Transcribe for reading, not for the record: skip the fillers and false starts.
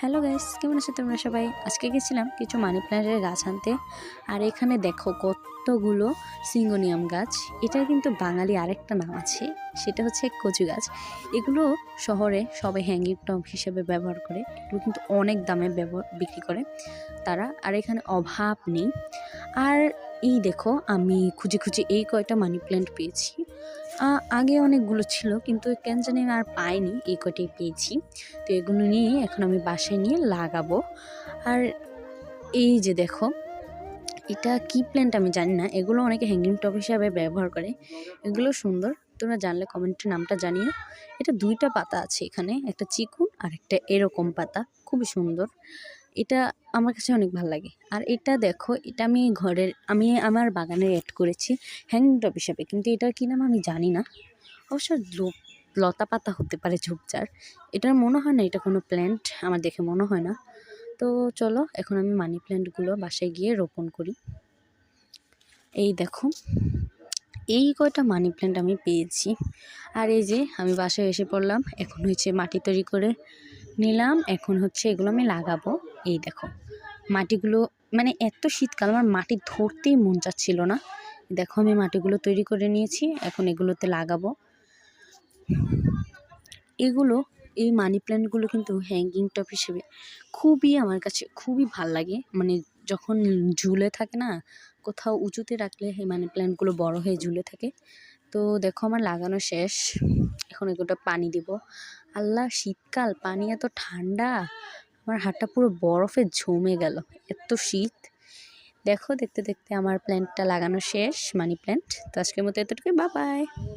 Hello guys, কেমন আছো তোমরা সবাই? আজকে গেছিলাম কিছু মানি প্ল্যান্টের গাছ আনতে। আর এখানে দেখো কতগুলো সিঙ্গোনিয়াম গাছ। এটার কিন্তু বাঙালি আরেকটা নাম আছে, সেটা হচ্ছে কচু গাছ। এগুলো শহরে সবাই হ্যাঙ্গিং টব হিসেবে ব্যবহার করে। এগুলো কিন্তু অনেক দামে বিক্রি করে তারা, আর এখানে অভাব নেই। আর এই দেখো, আমি খুঁজে খুঁজে এই কয়টা মানি প্ল্যান্ট পেয়েছি। আগে অনেকগুলো ছিল, কিন্তু কেন জানি না আর পাইনি, এই কয়টাই পেয়েছি। তো এগুলো নিয়ে এখন আমি বাসায় নিয়ে লাগাবো। আর এই যে দেখো, এটা কি প্ল্যান্ট আমি জানি না, এগুলো অনেকে হ্যাঙ্গিং টব হিসাবে ব্যবহার করে। এগুলো সুন্দর, তোমরা জানলে কমেন্টে নামটা জানিও। এটা দুইটা পাতা আছে এখানে, একটা চিকুন আর একটা এরকম পাতা, খুবই সুন্দর। এটা আমার কাছে অনেক ভালো লাগে। আর এটা দেখো, এটা আমি আমার বাগানে অ্যাড করেছি হ্যাঙ্গিং টব হিসাবে, কিন্তু এটার কি নাম আমি জানি না। অবশ্য লতা পাতা হতে পারে, ঝোপঝাড়। এটার মনে হয় না এটা কোনো প্ল্যান্ট, আমার দেখে মনে হয় না। তো চলো এখন আমি মানি প্ল্যান্টগুলো বাসায় গিয়ে রোপণ করি। এই দেখো, এই কয়টা মানি প্ল্যান্ট আমি পেয়েছি। আর এই যে আমি বাসায় এসে পড়লাম, এখন হচ্ছে মাটি তৈরি করে নিলাম। এখন হচ্ছে এগুলো আমি লাগাবো। এই দেখো মাটিগুলো, মানে এত শীতকাল, আমার মাটি ধরতেই মন চাচ্ছিল না। দেখো আমি মাটিগুলো তৈরি করে নিয়েছি, এখন এগুলোতে লাগাবো। এই মানি প্ল্যান্টগুলো কিন্তু হ্যাঙ্গিং টপ হিসেবে খুবই আমার কাছে খুবই ভাল লাগে। মানে যখন ঝুলে থাকে না, কোথাও উঁচুতে রাখলে এই মানি প্ল্যান্টগুলো বড় হয়ে ঝুলে থাকে। তো দেখো আমার লাগানো শেষ, এখন এগুলো পানি দিব। আল্লাহ, শীতকাল, পানি এত ঠান্ডা, আমার হাতটা পুরো বরফে জমে গেল, এত শীত। দেখো দেখতে দেখতে আমার প্ল্যান্টটা লাগানো শেষ, মানি প্ল্যান্ট। তো আজকের মতো এতটুকুই, বাই বাই।